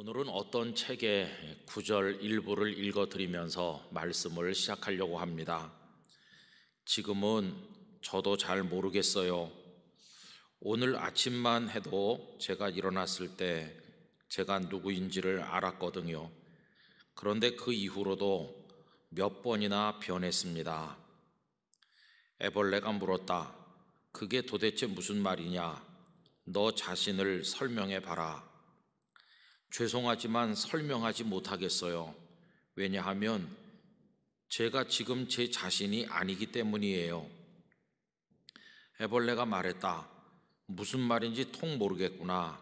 오늘은 어떤 책의 구절 일부를 읽어드리면서 말씀을 시작하려고 합니다. 지금은 저도 잘 모르겠어요. 오늘 아침만 해도 제가 일어났을 때 제가 누구인지를 알았거든요. 그런데 그 이후로도 몇 번이나 변했습니다. 애벌레가 물었다. 그게 도대체 무슨 말이냐? 너 자신을 설명해 봐라. 죄송하지만 설명하지 못하겠어요. 왜냐하면 제가 지금 제 자신이 아니기 때문이에요. 애벌레가 말했다. 무슨 말인지 통 모르겠구나.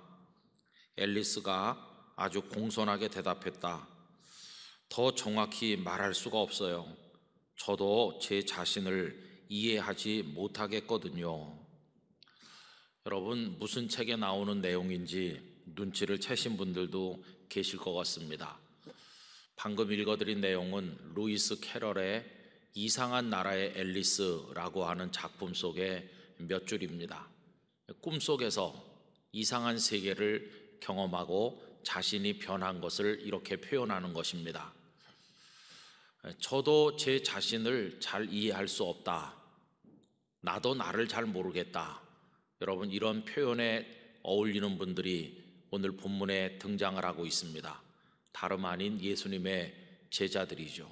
앨리스가 아주 공손하게 대답했다. 더 정확히 말할 수가 없어요. 저도 제 자신을 이해하지 못하겠거든요. 여러분, 무슨 책에 나오는 내용인지 눈치를 채신 분들도 계실 것 같습니다. 방금 읽어드린 내용은 루이스 캐럴의 이상한 나라의 앨리스라고 하는 작품 속의 몇 줄입니다. 꿈속에서 이상한 세계를 경험하고 자신이 변한 것을 이렇게 표현하는 것입니다. 저도 제 자신을 잘 이해할 수 없다. 나도 나를 잘 모르겠다. 여러분, 이런 표현에 어울리는 분들이 오늘 본문에 등장을 하고 있습니다. 다름 아닌 예수님의 제자들이죠.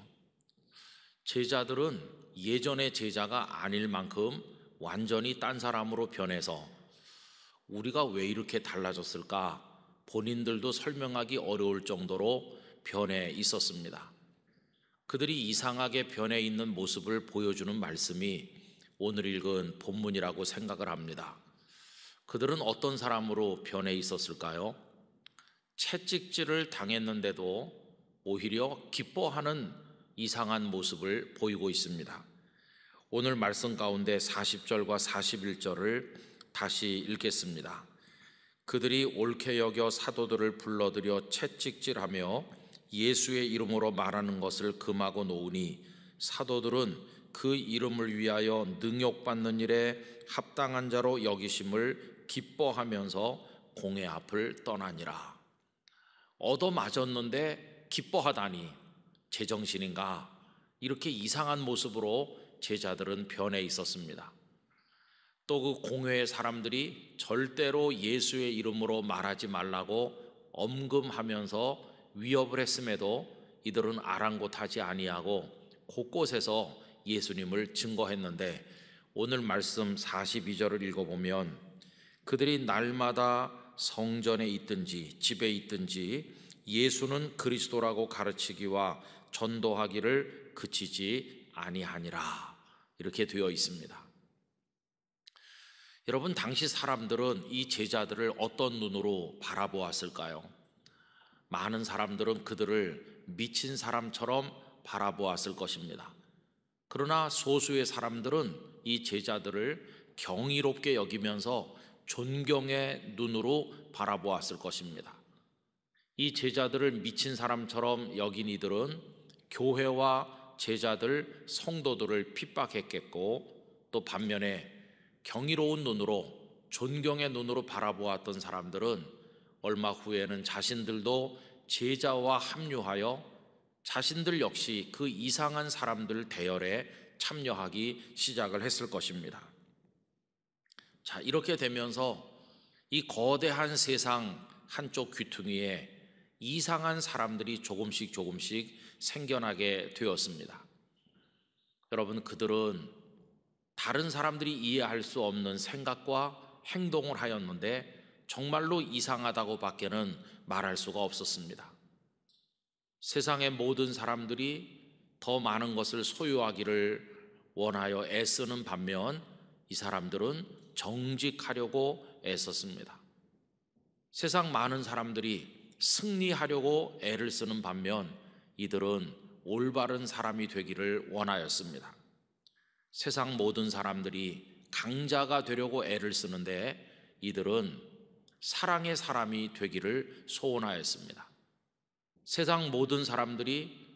제자들은 예전의 제자가 아닐 만큼 완전히 딴 사람으로 변해서 우리가 왜 이렇게 달라졌을까? 본인들도 설명하기 어려울 정도로 변해 있었습니다. 그들이 이상하게 변해 있는 모습을 보여주는 말씀이 오늘 읽은 본문이라고 생각을 합니다. 그들은 어떤 사람으로 변해 있었을까요? 채찍질을 당했는데도 오히려 기뻐하는 이상한 모습을 보이고 있습니다. 오늘 말씀 가운데 40절과 41절을 다시 읽겠습니다. 그들이 옳게 여겨 사도들을 불러들여 채찍질하며 예수의 이름으로 말하는 것을 금하고 놓으니 사도들은 그 이름을 위하여 능욕받는 일에 합당한 자로 여기심을 기뻐하면서 공회 앞을 떠나니라. 얻어맞았는데 기뻐하다니 제정신인가? 이렇게 이상한 모습으로 제자들은 변해 있었습니다. 또 그 공회의 사람들이 절대로 예수의 이름으로 말하지 말라고 엄금하면서 위협을 했음에도 이들은 아랑곳하지 아니하고 곳곳에서 예수님을 증거했는데 오늘 말씀 42절을 읽어보면 그들이 날마다 성전에 있든지 집에 있든지 예수는 그리스도라고 가르치기와 전도하기를 그치지 아니하니라 이렇게 되어 있습니다. 여러분, 당시 사람들은 이 제자들을 어떤 눈으로 바라보았을까요? 많은 사람들은 그들을 미친 사람처럼 바라보았을 것입니다. 그러나 소수의 사람들은 이 제자들을 경이롭게 여기면서 존경의 눈으로 바라보았을 것입니다. 이 제자들을 미친 사람처럼 여긴 이들은 교회와 제자들, 성도들을 핍박했겠고 또 반면에 경이로운 눈으로 존경의 눈으로 바라보았던 사람들은 얼마 후에는 자신들도 제자와 합류하여 자신들 역시 그 이상한 사람들 대열에 참여하기 시작을 했을 것입니다. 자, 이렇게 되면서 이 거대한 세상 한쪽 귀퉁이에 이상한 사람들이 조금씩 생겨나게 되었습니다. 여러분, 그들은 다른 사람들이 이해할 수 없는 생각과 행동을 하였는데 정말로 이상하다고 밖에는 말할 수가 없었습니다. 세상의 모든 사람들이 더 많은 것을 소유하기를 원하여 애쓰는 반면 이 사람들은 정직하려고 애썼습니다. 세상 많은 사람들이 승리하려고 애를 쓰는 반면 이들은 올바른 사람이 되기를 원하였습니다. 세상 모든 사람들이 강자가 되려고 애를 쓰는데 이들은 사랑의 사람이 되기를 소원하였습니다. 세상 모든 사람들이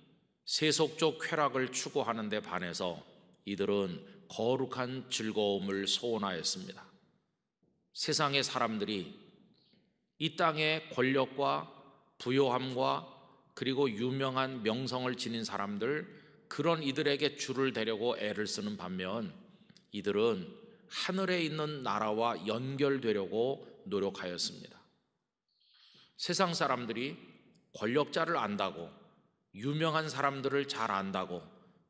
세속적 쾌락을 추구하는 데 반해서 이들은 거룩한 즐거움을 소원하였습니다. 세상의 사람들이 이 땅의 권력과 부요함과 그리고 유명한 명성을 지닌 사람들, 그런 이들에게 줄을 대려고 애를 쓰는 반면 이들은 하늘에 있는 나라와 연결되려고 노력하였습니다. 세상 사람들이 권력자를 안다고, 유명한 사람들을 잘 안다고,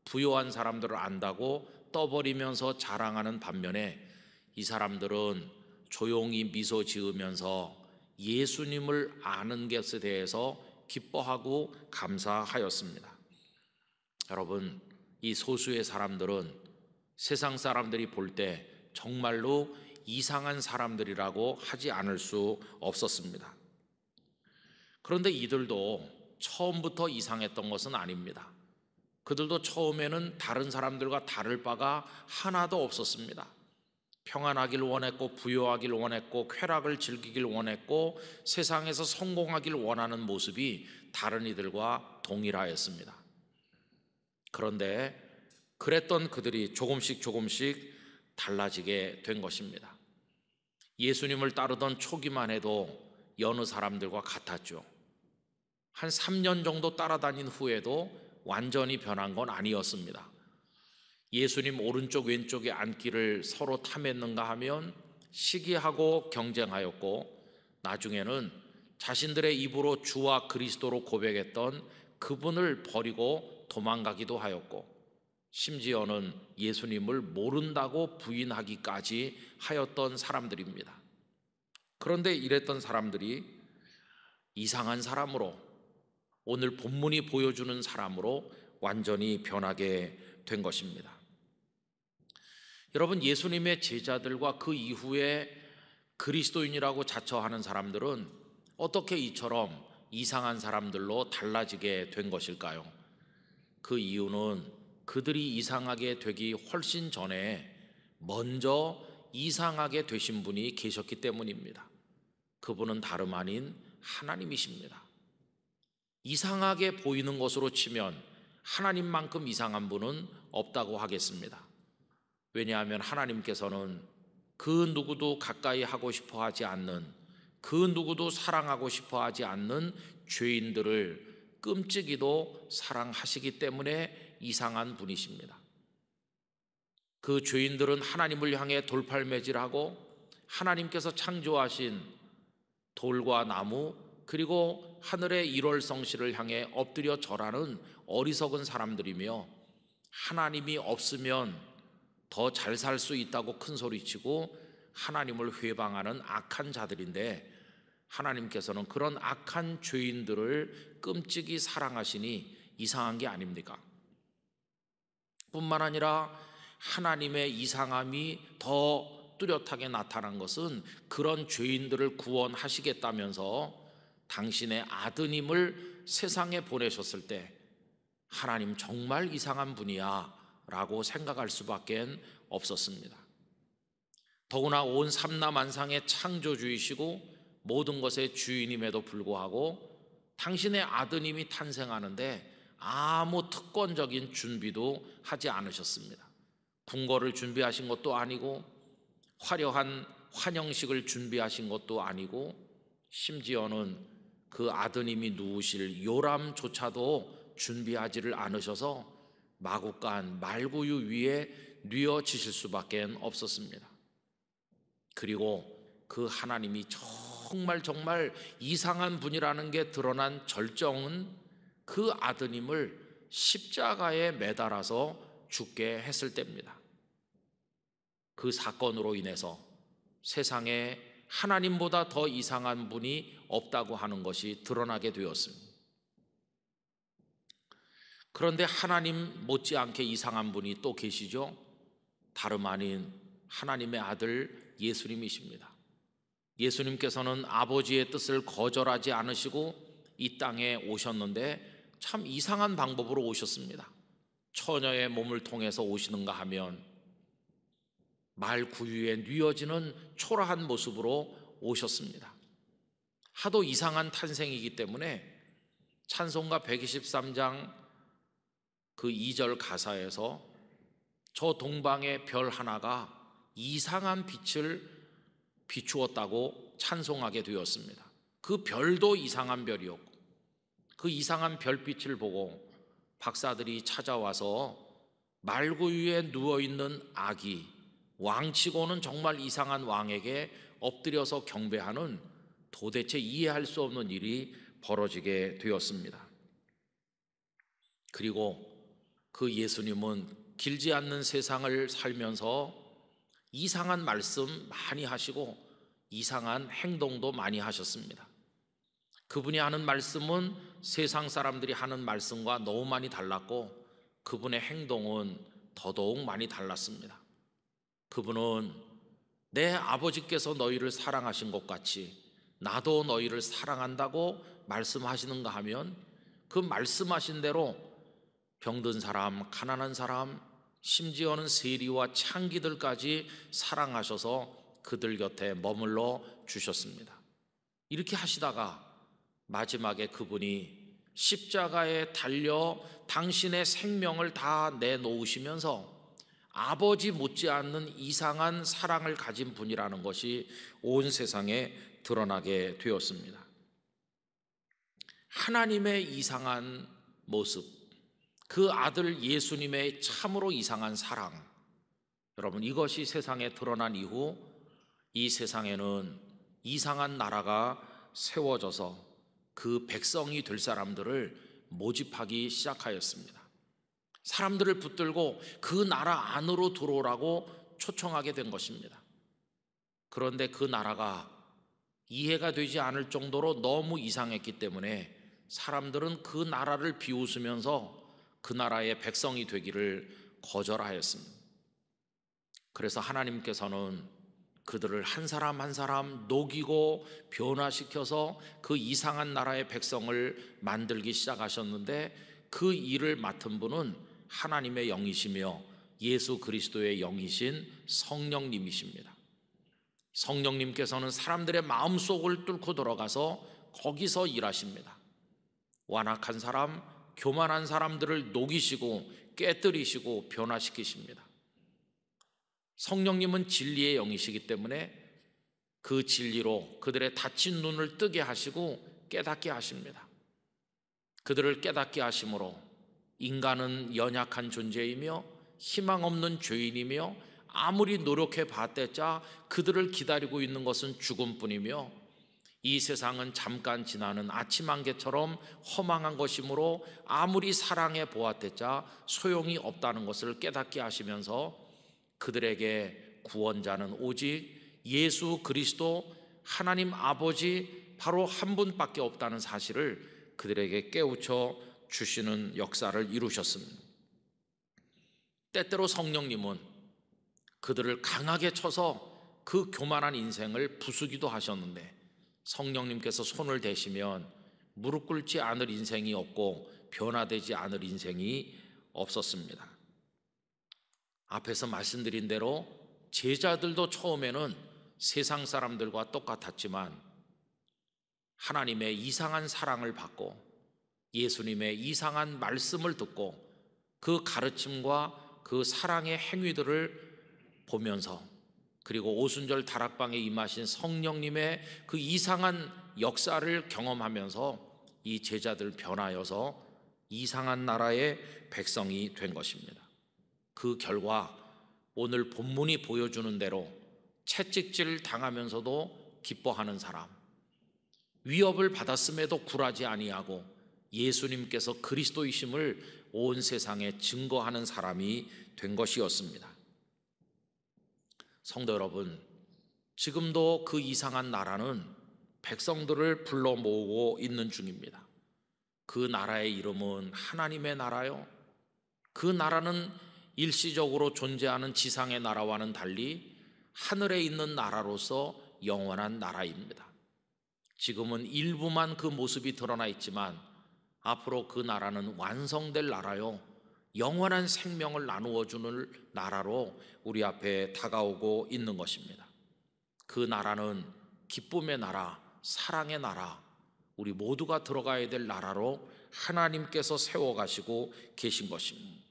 부요한 사람들을 안다고 떠버리면서 자랑하는 반면에 이 사람들은 조용히 미소 지으면서 예수님을 아는 것에 대해서 기뻐하고 감사하였습니다. 여러분, 이 소수의 사람들은 세상 사람들이 볼 때 정말로 이상한 사람들이라고 하지 않을 수 없었습니다. 그런데 이들도 처음부터 이상했던 것은 아닙니다. 그들도 처음에는 다른 사람들과 다를 바가 하나도 없었습니다. 평안하길 원했고, 부유하길 원했고, 쾌락을 즐기길 원했고, 세상에서 성공하길 원하는 모습이 다른 이들과 동일하였습니다. 그런데 그랬던 그들이 조금씩 달라지게 된 것입니다. 예수님을 따르던 초기만 해도 여느 사람들과 같았죠. 한 3년 정도 따라다닌 후에도 완전히 변한 건 아니었습니다. 예수님 오른쪽 왼쪽에 앉기를 서로 탐했는가 하면 시기하고 경쟁하였고, 나중에는 자신들의 입으로 주와 그리스도로 고백했던 그분을 버리고 도망가기도 하였고, 심지어는 예수님을 모른다고 부인하기까지 하였던 사람들입니다. 그런데 이랬던 사람들이 이상한 사람으로, 오늘 본문이 보여주는 사람으로 완전히 변하게 된 것입니다. 여러분, 예수님의 제자들과 그 이후에 그리스도인이라고 자처하는 사람들은 어떻게 이처럼 이상한 사람들로 달라지게 된 것일까요? 그 이유는 그들이 이상하게 되기 훨씬 전에 먼저 이상하게 되신 분이 계셨기 때문입니다. 그분은 다름 아닌 하나님이십니다. 이상하게 보이는 것으로 치면 하나님만큼 이상한 분은 없다고 하겠습니다. 왜냐하면 하나님께서는 그 누구도 가까이 하고 싶어 하지 않는, 그 누구도 사랑하고 싶어 하지 않는 죄인들을 끔찍이도 사랑하시기 때문에 이상한 분이십니다. 그 죄인들은 하나님을 향해 돌팔매질하고 하나님께서 창조하신 돌과 나무, 그리고 하늘의 일월성씨를 향해 엎드려 절하는 어리석은 사람들이며, 하나님이 없으면 더 잘 살 수 있다고 큰소리치고 하나님을 회방하는 악한 자들인데, 하나님께서는 그런 악한 죄인들을 끔찍이 사랑하시니 이상한 게 아닙니까? 뿐만 아니라 하나님의 이상함이 더 뚜렷하게 나타난 것은 그런 죄인들을 구원하시겠다면서 당신의 아드님을 세상에 보내셨을 때 하나님 정말 이상한 분이야 라고 생각할 수밖에 없었습니다. 더구나 온 삼라만상의 창조주이시고 모든 것의 주인임에도 불구하고 당신의 아드님이 탄생하는데 아무 특권적인 준비도 하지 않으셨습니다. 궁궐을 준비하신 것도 아니고 화려한 환영식을 준비하신 것도 아니고, 심지어는 그 아드님이 누우실 요람조차도 준비하지를 않으셔서 마구간 말구유 위에 뉘어지실 수밖에 없었습니다. 그리고 그 하나님이 정말 이상한 분이라는 게 드러난 절정은 그 아드님을 십자가에 매달아서 죽게 했을 때입니다. 그 사건으로 인해서 세상에 하나님보다 더 이상한 분이 없다고 하는 것이 드러나게 되었습니다. 그런데 하나님 못지않게 이상한 분이 또 계시죠. 다름 아닌 하나님의 아들 예수님이십니다. 예수님께서는 아버지의 뜻을 거절하지 않으시고 이 땅에 오셨는데 참 이상한 방법으로 오셨습니다. 처녀의 몸을 통해서 오시는가 하면 말 구유에 뉘어지는 초라한 모습으로 오셨습니다. 하도 이상한 탄생이기 때문에 찬송가 123장 그 2절 가사에서 저 동방의 별 하나가 이상한 빛을 비추었다고 찬송하게 되었습니다. 그 별도 이상한 별이었고 그 이상한 별빛을 보고 박사들이 찾아와서 말구 위에 누워있는 아기, 왕치고는 정말 이상한 왕에게 엎드려서 경배하는 도대체 이해할 수 없는 일이 벌어지게 되었습니다. 그리고 그 예수님은 길지 않는 세상을 살면서 이상한 말씀 많이 하시고 이상한 행동도 많이 하셨습니다. 그분이 하는 말씀은 세상 사람들이 하는 말씀과 너무 많이 달랐고 그분의 행동은 더더욱 많이 달랐습니다. 그분은 내 아버지께서 너희를 사랑하신 것 같이 나도 너희를 사랑한다고 말씀하시는가 하면 그 말씀하신 대로 병든 사람, 가난한 사람, 심지어는 세리와 창기들까지 사랑하셔서 그들 곁에 머물러 주셨습니다. 이렇게 하시다가 마지막에 그분이 십자가에 달려 당신의 생명을 다 내놓으시면서 아버지 못지않는 이상한 사랑을 가진 분이라는 것이 온 세상에 드러나게 되었습니다. 하나님의 이상한 모습, 그 아들 예수님의 참으로 이상한 사랑, 여러분 이것이 세상에 드러난 이후 이 세상에는 이상한 나라가 세워져서 그 백성이 될 사람들을 모집하기 시작하였습니다. 사람들을 붙들고 그 나라 안으로 들어오라고 초청하게 된 것입니다. 그런데 그 나라가 이해가 되지 않을 정도로 너무 이상했기 때문에 사람들은 그 나라를 비웃으면서 그 나라의 백성이 되기를 거절하였습니다. 그래서 하나님께서는 그들을 한 사람 한 사람 녹이고 변화시켜서 그 이상한 나라의 백성을 만들기 시작하셨는데 그 일을 맡은 분은 하나님의 영이시며 예수 그리스도의 영이신 성령님이십니다. 성령님께서는 사람들의 마음속을 뚫고 들어가서 거기서 일하십니다. 완악한 사람, 교만한 사람들을 녹이시고 깨뜨리시고 변화시키십니다. 성령님은 진리의 영이시기 때문에 그 진리로 그들의 닫힌 눈을 뜨게 하시고 깨닫게 하십니다. 그들을 깨닫게 하심으로 인간은 연약한 존재이며 희망 없는 죄인이며 아무리 노력해 봤대자 그들을 기다리고 있는 것은 죽음뿐이며 이 세상은 잠깐 지나는 아침 안개처럼 허망한 것이므로 아무리 사랑해 보았대자 소용이 없다는 것을 깨닫게 하시면서 그들에게 구원자는 오직 예수 그리스도 하나님 아버지 바로 한 분밖에 없다는 사실을 그들에게 깨우쳐 주시는 역사를 이루셨습니다. 때때로 성령님은 그들을 강하게 쳐서 그 교만한 인생을 부수기도 하셨는데 성령님께서 손을 대시면 무릎 꿇지 않을 인생이 없고 변화되지 않을 인생이 없었습니다. 앞에서 말씀드린 대로 제자들도 처음에는 세상 사람들과 똑같았지만 하나님의 이상한 사랑을 받고 예수님의 이상한 말씀을 듣고 그 가르침과 그 사랑의 행위들을 보면서 그리고 오순절 다락방에 임하신 성령님의 그 이상한 역사를 경험하면서 이 제자들 변하여서 이상한 나라의 백성이 된 것입니다. 그 결과 오늘 본문이 보여주는 대로 채찍질 당하면서도 기뻐하는 사람, 위협을 받았음에도 굴하지 아니하고 예수님께서 그리스도이심을 온 세상에 증거하는 사람이 된 것이었습니다. 성도 여러분, 지금도 그 이상한 나라는 백성들을 불러 모으고 있는 중입니다. 그 나라의 이름은 하나님의 나라요. 그 나라는 일시적으로 존재하는 지상의 나라와는 달리 하늘에 있는 나라로서 영원한 나라입니다. 지금은 일부만 그 모습이 드러나 있지만 앞으로 그 나라는 완성될 나라요, 영원한 생명을 나누어 주는 나라로 우리 앞에 다가오고 있는 것입니다. 그 나라는 기쁨의 나라, 사랑의 나라, 우리 모두가 들어가야 될 나라로 하나님께서 세워가시고 계신 것입니다.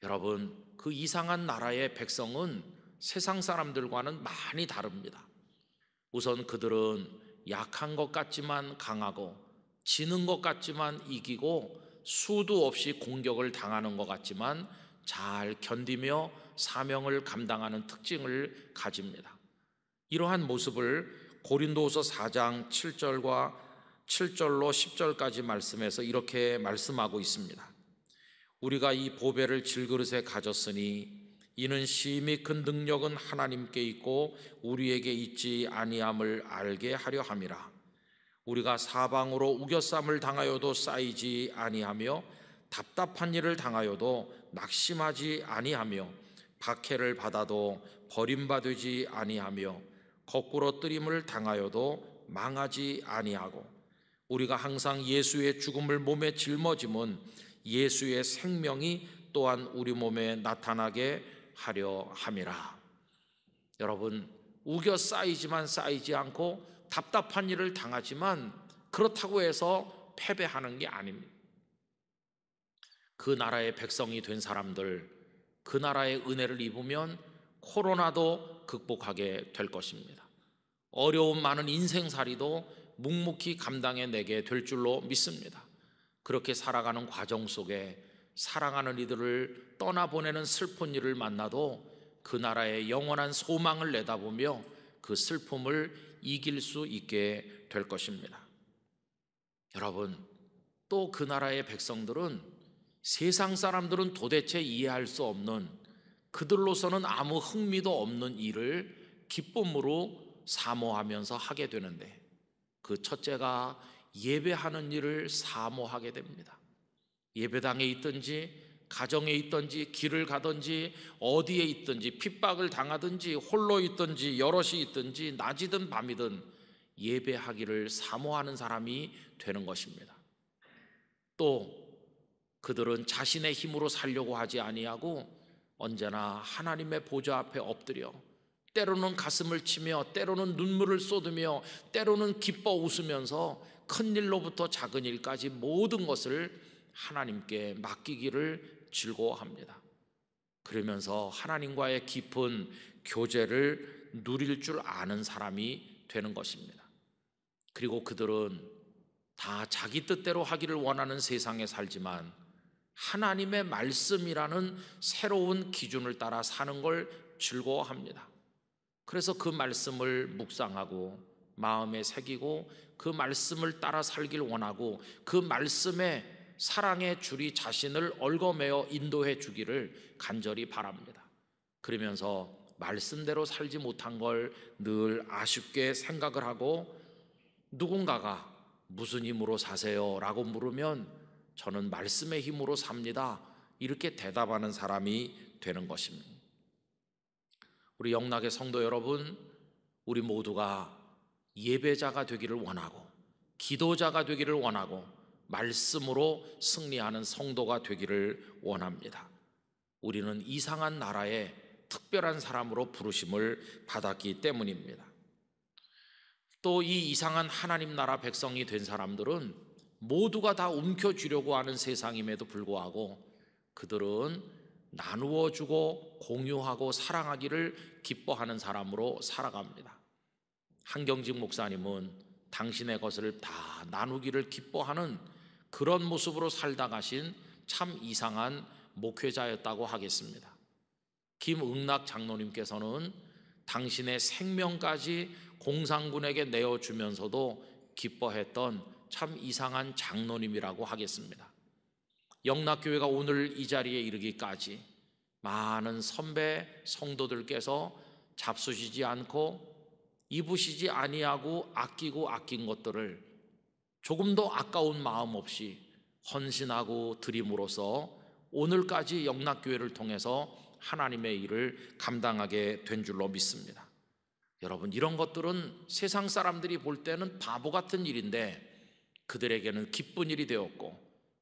여러분, 그 이상한 나라의 백성은 세상 사람들과는 많이 다릅니다. 우선 그들은 약한 것 같지만 강하고 지는 것 같지만 이기고 수도 없이 공격을 당하는 것 같지만 잘 견디며 사명을 감당하는 특징을 가집니다. 이러한 모습을 고린도후서 4장 7절로 10절까지 말씀에서 이렇게 말씀하고 있습니다. 우리가 이 보배를 질그릇에 가졌으니 이는 심히 큰 능력은 하나님께 있고 우리에게 있지 아니함을 알게 하려 함이라. 우리가 사방으로 우겨쌈을 당하여도 쌓이지 아니하며 답답한 일을 당하여도 낙심하지 아니하며 박해를 받아도 버림받지 아니하며 거꾸로 뜨림을 당하여도 망하지 아니하고 우리가 항상 예수의 죽음을 몸에 짊어짐은 예수의 생명이 또한 우리 몸에 나타나게 하려 함이라. 여러분, 우겨 쌓이지만 쌓이지 않고 답답한 일을 당하지만 그렇다고 해서 패배하는 게 아닙니다. 그 나라의 백성이 된 사람들, 그 나라의 은혜를 입으면 코로나도 극복하게 될 것입니다. 어려움 많은 인생살이도 묵묵히 감당해내게 될 줄로 믿습니다. 그렇게 살아가는 과정 속에 사랑하는 이들을 떠나보내는 슬픈 일을 만나도 그 나라의 영원한 소망을 내다보며 그 슬픔을 이길 수 있게 될 것입니다. 여러분, 또 그 나라의 백성들은 세상 사람들은 도대체 이해할 수 없는, 그들로서는 아무 흥미도 없는 일을 기쁨으로 사모하면서 하게 되는데, 그 첫째가 예배하는 일을 사모하게 됩니다. 예배당에 있든지 가정에 있든지 길을 가든지 어디에 있든지 핍박을 당하든지 홀로 있든지 여럿이 있든지 낮이든 밤이든 예배하기를 사모하는 사람이 되는 것입니다. 또 그들은 자신의 힘으로 살려고 하지 아니하고 언제나 하나님의 보좌 앞에 엎드려 때로는 가슴을 치며 때로는 눈물을 쏟으며 때로는 기뻐 웃으면서 큰 일로부터 작은 일까지 모든 것을 하나님께 맡기기를 즐거워합니다. 그러면서 하나님과의 깊은 교제를 누릴 줄 아는 사람이 되는 것입니다. 그리고 그들은 다 자기 뜻대로 하기를 원하는 세상에 살지만 하나님의 말씀이라는 새로운 기준을 따라 사는 걸 즐거워합니다. 그래서 그 말씀을 묵상하고 마음에 새기고 그 말씀을 따라 살길 원하고 그 말씀에 사랑의 줄이 자신을 얽어매어 인도해 주기를 간절히 바랍니다. 그러면서 말씀대로 살지 못한 걸 늘 아쉽게 생각을 하고 누군가가 무슨 힘으로 사세요? 라고 물으면 저는 말씀의 힘으로 삽니다. 이렇게 대답하는 사람이 되는 것입니다. 우리 영락의 성도 여러분, 우리 모두가 예배자가 되기를 원하고 기도자가 되기를 원하고 말씀으로 승리하는 성도가 되기를 원합니다. 우리는 이상한 나라의 특별한 사람으로 부르심을 받았기 때문입니다. 또 이 이상한 하나님 나라 백성이 된 사람들은 모두가 다 움켜쥐려고 하는 세상임에도 불구하고 그들은 나누어 주고 공유하고 사랑하기를 기뻐하는 사람으로 살아갑니다. 한경직 목사님은 당신의 것을 다 나누기를 기뻐하는 그런 모습으로 살다 가신 참 이상한 목회자였다고 하겠습니다. 김응락 장로님께서는 당신의 생명까지 공산군에게 내어주면서도 기뻐했던 참 이상한 장로님이라고 하겠습니다. 영락교회가 오늘 이 자리에 이르기까지 많은 선배 성도들께서 잡수시지 않고 입으시지 아니하고 아끼고 아낀 것들을 조금도 아까운 마음 없이 헌신하고 드림으로써 오늘까지 영락교회를 통해서 하나님의 일을 감당하게 된 줄로 믿습니다. 여러분, 이런 것들은 세상 사람들이 볼 때는 바보 같은 일인데 그들에게는 기쁜 일이 되었고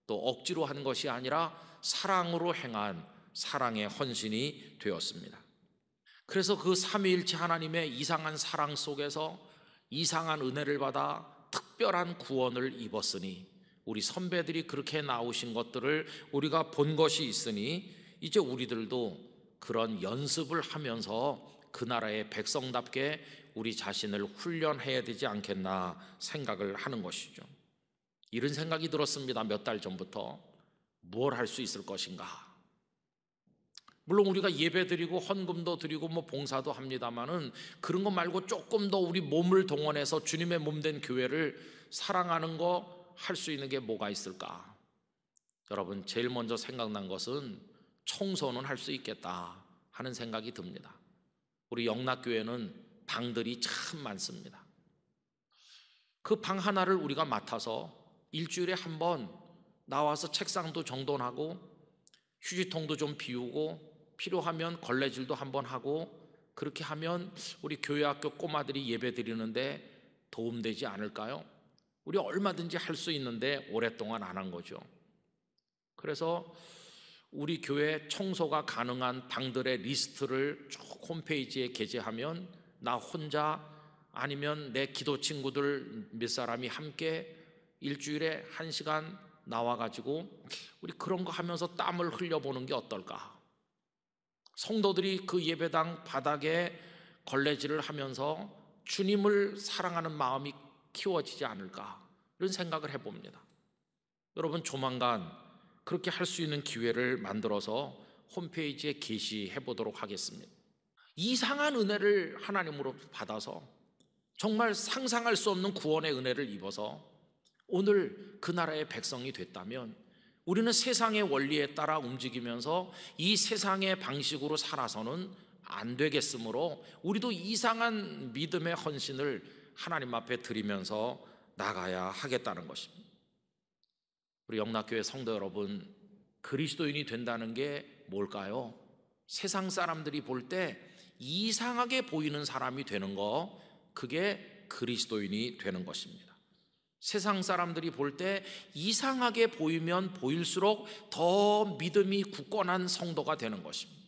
또 억지로 한 것이 아니라 사랑으로 행한 사랑의 헌신이 되었습니다. 그래서 그 삼위일체 하나님의 이상한 사랑 속에서 이상한 은혜를 받아 특별한 구원을 입었으니 우리 선배들이 그렇게 나오신 것들을 우리가 본 것이 있으니 이제 우리들도 그런 연습을 하면서 그 나라의 백성답게 우리 자신을 훈련해야 되지 않겠나 생각을 하는 것이죠. 이런 생각이 들었습니다. 몇 달 전부터. 뭘 할 수 있을 것인가. 물론 우리가 예배 드리고 헌금도 드리고 뭐 봉사도 합니다마는 그런 거 말고 조금 더 우리 몸을 동원해서 주님의 몸된 교회를 사랑하는 거 할 수 있는 게 뭐가 있을까? 여러분, 제일 먼저 생각난 것은 청소는 할 수 있겠다 하는 생각이 듭니다. 우리 영락교회는 방들이 참 많습니다. 그 방 하나를 우리가 맡아서 일주일에 한 번 나와서 책상도 정돈하고 휴지통도 좀 비우고 필요하면 걸레질도 한번 하고, 그렇게 하면 우리 교회학교 꼬마들이 예배 드리는데 도움되지 않을까요? 우리 얼마든지 할 수 있는데 오랫동안 안 한 거죠. 그래서 우리 교회 청소가 가능한 방들의 리스트를 쭉 홈페이지에 게재하면 나 혼자 아니면 내 기도 친구들 몇 사람이 함께 일주일에 1시간 나와가지고 우리 그런 거 하면서 땀을 흘려보는 게 어떨까? 성도들이 그 예배당 바닥에 걸레질을 하면서 주님을 사랑하는 마음이 키워지지 않을까? 이런 생각을 해봅니다. 여러분, 조만간 그렇게 할 수 있는 기회를 만들어서 홈페이지에 게시해 보도록 하겠습니다. 이상한 은혜를 하나님으로 받아서 정말 상상할 수 없는 구원의 은혜를 입어서 오늘 그 나라의 백성이 됐다면 우리는 세상의 원리에 따라 움직이면서 이 세상의 방식으로 살아서는 안 되겠으므로 우리도 이상한 믿음의 헌신을 하나님 앞에 드리면서 나가야 하겠다는 것입니다. 우리 영락교회 성도 여러분, 그리스도인이 된다는 게 뭘까요? 세상 사람들이 볼 때 이상하게 보이는 사람이 되는 거, 그게 그리스도인이 되는 것입니다. 세상 사람들이 볼 때 이상하게 보이면 보일수록 더 믿음이 굳건한 성도가 되는 것입니다.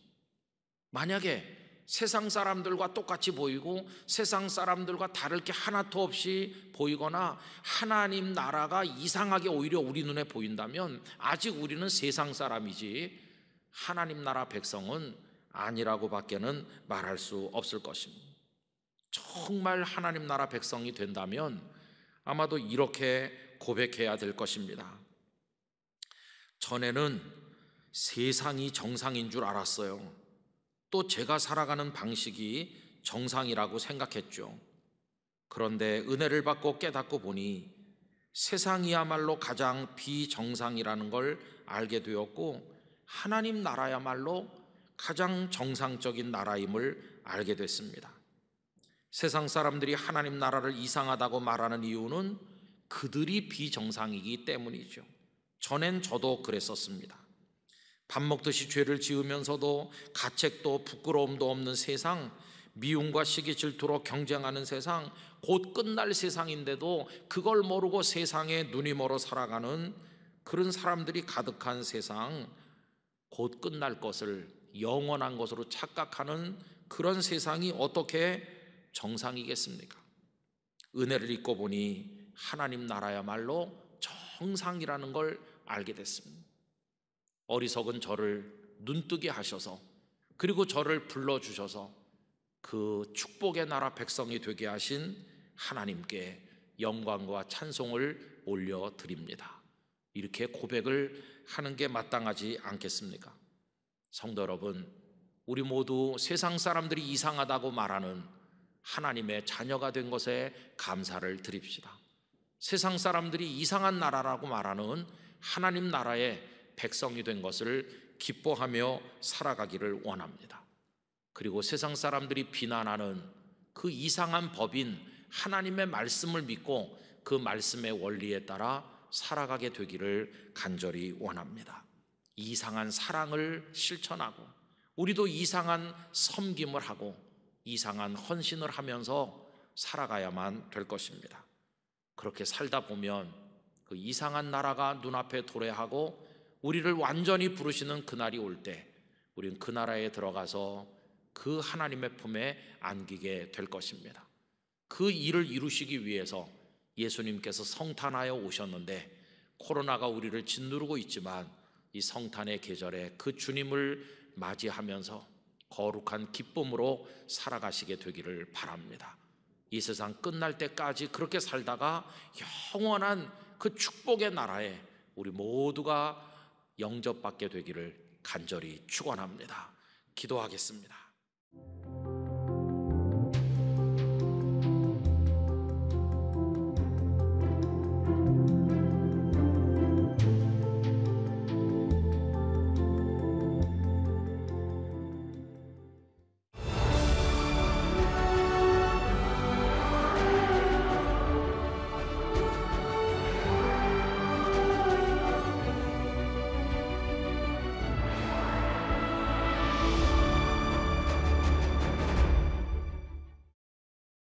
만약에 세상 사람들과 똑같이 보이고 세상 사람들과 다를 게 하나도 없이 보이거나 하나님 나라가 이상하게 오히려 우리 눈에 보인다면 아직 우리는 세상 사람이지 하나님 나라 백성은 아니라고 밖에는 말할 수 없을 것입니다. 정말 하나님 나라 백성이 된다면 아마도 이렇게 고백해야 될 것입니다. 전에는 세상이 정상인 줄 알았어요. 또 제가 살아가는 방식이 정상이라고 생각했죠. 그런데 은혜를 받고 깨닫고 보니 세상이야말로 가장 비정상이라는 걸 알게 되었고 하나님 나라야말로 가장 정상적인 나라임을 알게 됐습니다. 세상 사람들이 하나님 나라를 이상하다고 말하는 이유는 그들이 비정상이기 때문이죠. 전엔 저도 그랬었습니다. 밥 먹듯이 죄를 지으면서도 가책도 부끄러움도 없는 세상, 미움과 시기 질투로 경쟁하는 세상, 곧 끝날 세상인데도 그걸 모르고 세상에 눈이 멀어 살아가는 그런 사람들이 가득한 세상, 곧 끝날 것을 영원한 것으로 착각하는 그런 세상이 어떻게 정상이겠습니까? 은혜를 잊고 보니 하나님 나라야말로 정상이라는 걸 알게 됐습니다. 어리석은 저를 눈뜨게 하셔서 그리고 저를 불러주셔서 그 축복의 나라 백성이 되게 하신 하나님께 영광과 찬송을 올려드립니다. 이렇게 고백을 하는 게 마땅하지 않겠습니까? 성도 여러분, 우리 모두 세상 사람들이 이상하다고 말하는 하나님의 자녀가 된 것에 감사를 드립시다. 세상 사람들이 이상한 나라라고 말하는 하나님 나라의 백성이 된 것을 기뻐하며 살아가기를 원합니다. 그리고 세상 사람들이 비난하는 그 이상한 법인 하나님의 말씀을 믿고 그 말씀의 원리에 따라 살아가게 되기를 간절히 원합니다. 이상한 사랑을 실천하고 우리도 이상한 섬김을 하고 이상한 헌신을 하면서 살아가야만 될 것입니다. 그렇게 살다 보면 그 이상한 나라가 눈앞에 도래하고 우리를 완전히 부르시는 그날이 올 때 우리는 그 나라에 들어가서 그 하나님의 품에 안기게 될 것입니다. 그 일을 이루시기 위해서 예수님께서 성탄하여 오셨는데 코로나가 우리를 짓누르고 있지만 이 성탄의 계절에 그 주님을 맞이하면서 거룩한 기쁨으로 살아가시게 되기를 바랍니다. 이 세상 끝날 때까지 그렇게 살다가 영원한 그 축복의 나라에 우리 모두가 영접받게 되기를 간절히 축원합니다. 기도하겠습니다.